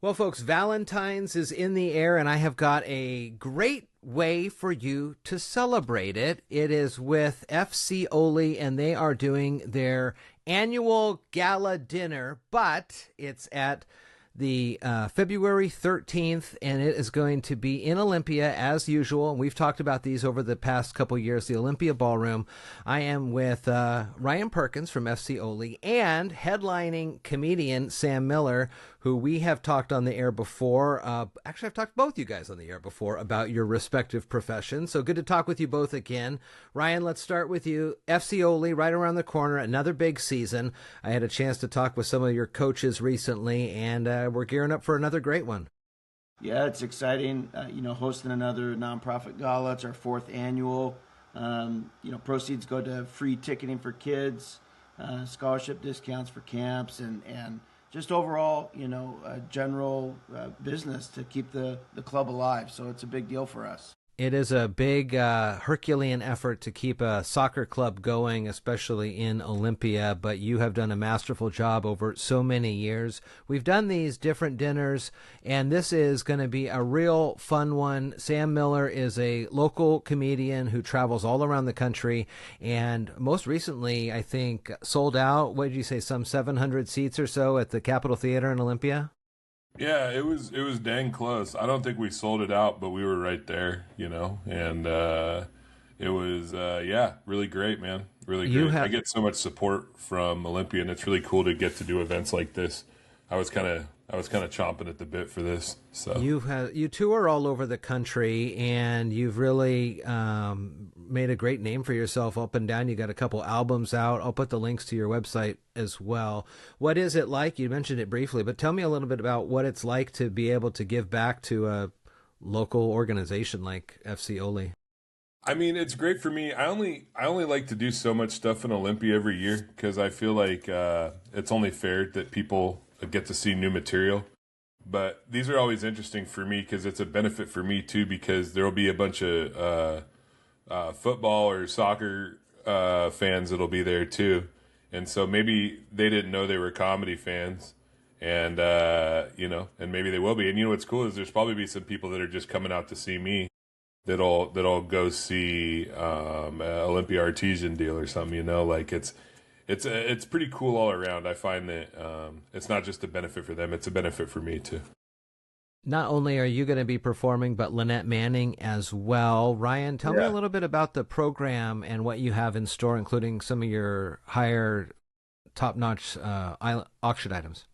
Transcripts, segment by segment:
Well, folks, Valentine's is in the air, and I have got a great way for you to celebrate it. It is with FC Oli, and they are doing their annual gala dinner, but it's at the February 13th, and it is going to be in Olympia as usual. And we've talked about these over the past couple years, the Olympia Ballroom. I am with Ryan Perkins from FC Oli and headlining comedian Sam Miller, who we have talked on the air before. Actually, I've talked to both you guys on the air before about your respective professions. So good to talk with you both again. Ryan, let's start with you. FC Oli, right around the corner, another big season. I had a chance to talk with some of your coaches recently, and we're gearing up for another great one. Yeah, it's exciting. Hosting another nonprofit gala. It's our fourth annual. Proceeds go to free ticketing for kids, scholarship discounts for camps, and just overall, general business to keep the club alive. So it's a big deal for us. It is a big Herculean effort to keep a soccer club going, especially in Olympia, but you have done a masterful job over so many years. We've done these different dinners, and this is going to be a real fun one. Sam Miller is a local comedian who travels all around the country, and most recently, I think, sold out, what did you say, some 700 seats or so at the Capitol Theater in Olympia? Yeah, it was dang close. I don't think we sold it out, but we were right there, and it was really great, man. Really great. I get so much support from Olympia, and it's really cool to get to do events like this. I was kind of chomping at the bit for this. So you tour all over the country, and you've really made a great name for yourself up and down. You got a couple albums out. I'll put the links to your website as well. What is it like? You mentioned it briefly, but tell me a little bit about what it's like to be able to give back to a local organization like FC Oli. I mean, it's great for me. I only like to do so much stuff in Olympia every year because I feel like it's only fair that people get to see new material. But these are always interesting for me because it's a benefit for me too, because there will be a bunch of football or soccer fans that'll be there too, and so maybe they didn't know they were comedy fans, and and maybe they will be. And what's cool is there's probably be some people that are just coming out to see me that'll go see Olympia Artesian deal or something. It's pretty cool all around. I find that it's not just a benefit for them; it's a benefit for me too. Not only are you going to be performing, but Lynette Manning as well. Ryan, tell me a little bit about the program and what you have in store, including some of your higher, top-notch auction items.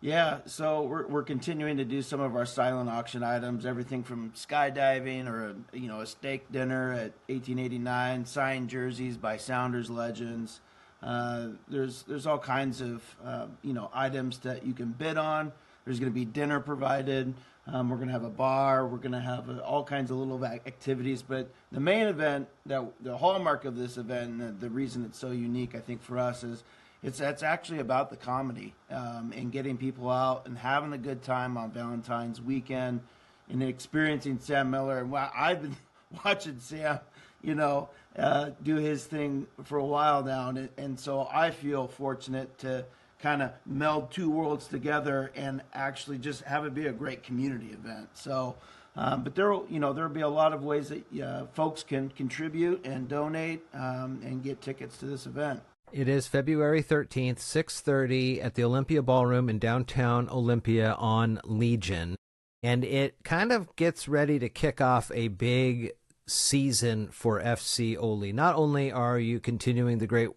Yeah, so we're continuing to do some of our silent auction items, everything from skydiving or a steak dinner at 1889, signed jerseys by Sounders legends. There's all kinds of items that you can bid on. There's going to be dinner provided. We're going to have a bar. We're going to have all kinds of little activities. But the main event, the hallmark of this event, and the reason it's so unique, I think, for us is it's actually about the comedy and getting people out and having a good time on Valentine's weekend and experiencing Sam Miller. And I've been watching Sam, do his thing for a while now, and so I feel fortunate to kind of meld two worlds together and actually just have it be a great community event. So, but there'll be a lot of ways that folks can contribute and donate and get tickets to this event. It is February 13th, 6:30 at the Olympia Ballroom in downtown Olympia on Legion, and it kind of gets ready to kick off a big season for FC Oli. Not only are you continuing the great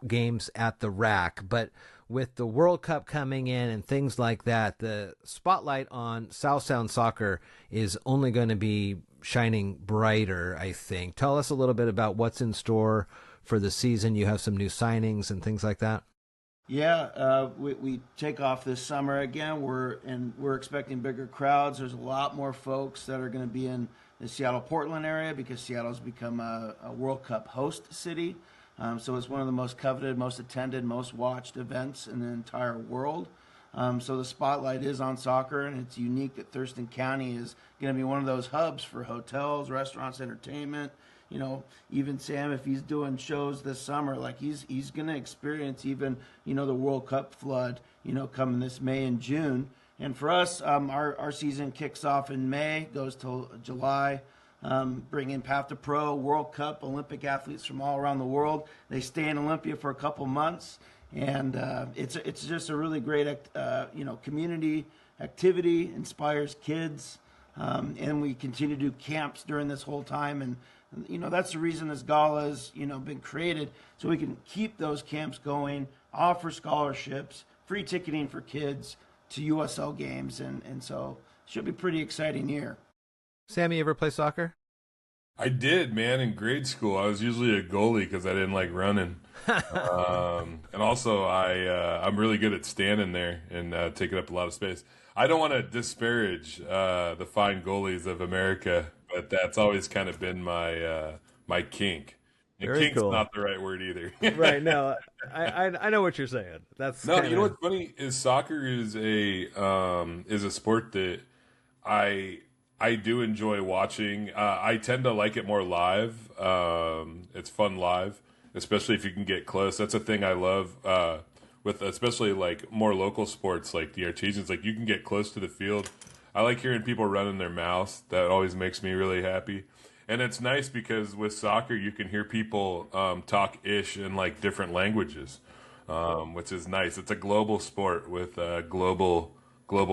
games at the Rack, but with the World Cup coming in and things like that, the spotlight on South Sound soccer is only going to be shining brighter, I think. Tell us a little bit about what's in store for the season. You have some new signings and things like that. Yeah, we take off this summer again. We're expecting bigger crowds. There's a lot more folks that are going to be in the Seattle-Portland area because Seattle's become a World Cup host city. So it's one of the most coveted, most attended, most watched events in the entire world. So the spotlight is on soccer, and it's unique that Thurston County is going to be one of those hubs for hotels, restaurants, entertainment. Even Sam, if he's doing shows this summer, like he's going to experience even, the World Cup flood, coming this May and June. And for us, our season kicks off in May, goes till July. Bring in Path to Pro, World Cup, Olympic athletes from all around the world. They stay in Olympia for a couple months, and it's just a really great community activity, inspires kids, and we continue to do camps during this whole time. And that's the reason this gala has been created, so we can keep those camps going, offer scholarships, free ticketing for kids to USL games, and so it should be a pretty exciting year. Sammy, you ever play soccer? I did, man. In grade school, I was usually a goalie because I didn't like running. And also, I'm really good at standing there and taking up a lot of space. I don't want to disparage the fine goalies of America, but that's always kind of been my kink. And Very kink's cool. not the right word either. Right. No, I know what you're saying. That's No, kinda... you know what's funny is soccer is a sport that I do enjoy watching. I tend to like it more live. It's fun live, especially if you can get close. That's a thing I love with especially like more local sports like the artisans. Like you can get close to the field. I like hearing people running their mouths. That always makes me really happy. And it's nice because with soccer you can hear people talk ish in like different languages, which is nice. It's a global sport with global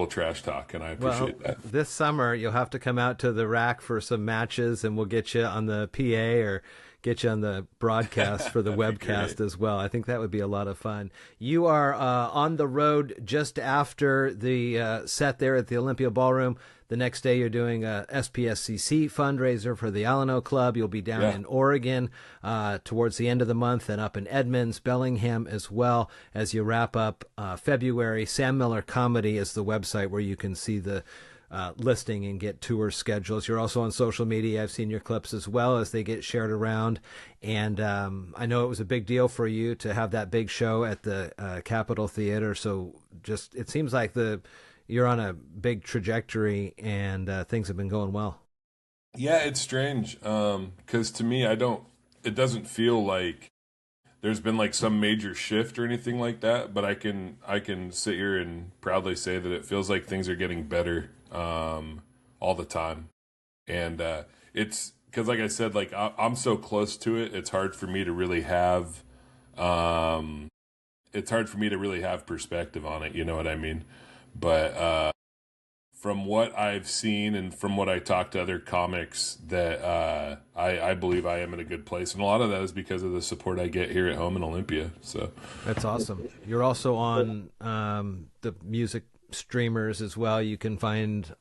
trash talk, and I appreciate that. This summer, you'll have to come out to the rack for some matches, and we'll get you on the PA or get you on the broadcast for the webcast as well. I think that would be a lot of fun. You are on the road just after the set there at the Olympia Ballroom. The next day, you're doing a SPSCC fundraiser for the Alano Club. You'll be down in Oregon towards the end of the month, and up in Edmonds, Bellingham as well as you wrap up February. Sam Miller Comedy is the website where you can see the listing and get tour schedules. You're also on social media. I've seen your clips as well as they get shared around. And I know it was a big deal for you to have that big show at the Capitol Theater. So just it seems like you're on a big trajectory and things have been going well. Yeah, it's strange because to me, it doesn't feel like there's been like some major shift or anything like that, but I can sit here and proudly say that it feels like things are getting better all the time. And it's because like I said, like I'm so close to it, it's hard for me to really have perspective on it, you know what I mean? But from what I've seen and from what I talk to other comics, that I believe I am in a good place. And a lot of that is because of the support I get here at home in Olympia. So that's awesome. You're also on the music streamers as well. You can find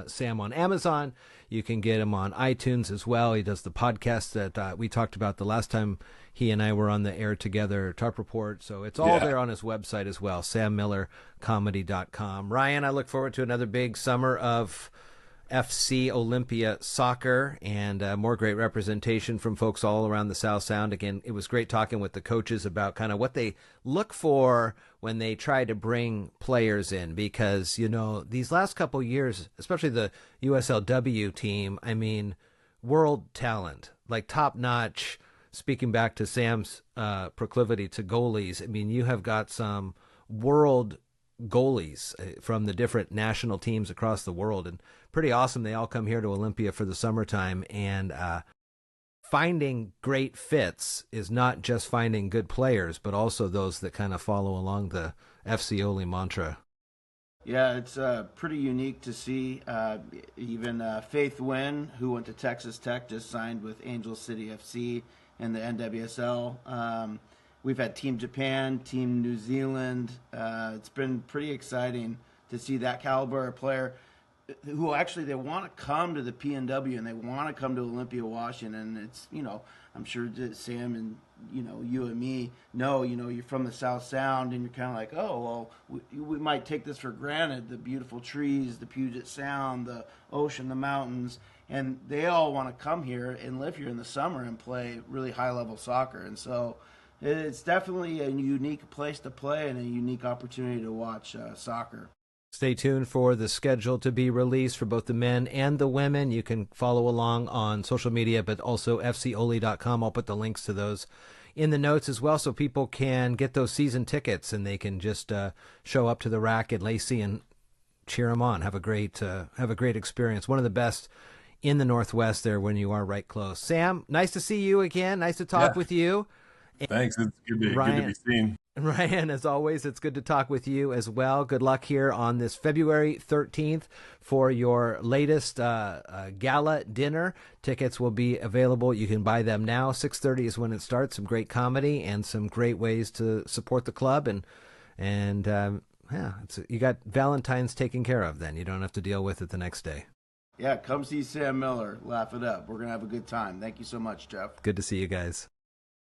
Sam on Amazon. You can get him on iTunes as well. He does the podcast that we talked about the last time he and I were on the air together, Tarp Report. So it's all there on his website as well, sammillercomedy.com. Ryan, I look forward to another big summer of FC Olympia soccer and more great representation from folks all around the South Sound. Again, it was great talking with the coaches about kind of what they look for when they try to bring players in, because, these last couple years, especially the USLW team, I mean, world talent, like top notch. Speaking back to Sam's proclivity to goalies, I mean, you have got some world goalies from the different national teams across the world, and pretty awesome. They all come here to Olympia for the summertime, and finding great fits is not just finding good players, but also those that kind of follow along the FC Oly mantra. Yeah, it's pretty unique to see. Even Faith Wynn, who went to Texas Tech, just signed with Angel City FC in the NWSL. We've had Team Japan, Team New Zealand. It's been pretty exciting to see that caliber of player who actually they want to come to the PNW and they want to come to Olympia, Washington. And it's, I'm sure that Sam and, you and me know, you're from the South Sound and you're kind of like, oh, well, we might take this for granted, the beautiful trees, the Puget Sound, the ocean, the mountains. And they all want to come here and live here in the summer and play really high-level soccer. And so it's definitely a unique place to play and a unique opportunity to watch soccer. Stay tuned for the schedule to be released for both the men and the women. You can follow along on social media, but also fcoly.com. I'll put the links to those in the notes as well so people can get those season tickets and they can just show up to the rack at Lacey and cheer them on. Have a great experience. One of the best in the Northwest there when you are right close. Sam, nice to see you again. Nice to talk with you. Thanks. It's good to be seen. Ryan, as always, it's good to talk with you as well. Good luck here on this February 13th for your latest gala dinner. Tickets will be available. You can buy them now. 6:30 is when it starts. Some great comedy and some great ways to support the club. And you got Valentine's taken care of then. You don't have to deal with it the next day. Yeah, come see Sam Miller. Laugh it up. We're going to have a good time. Thank you so much, Jeff. Good to see you guys.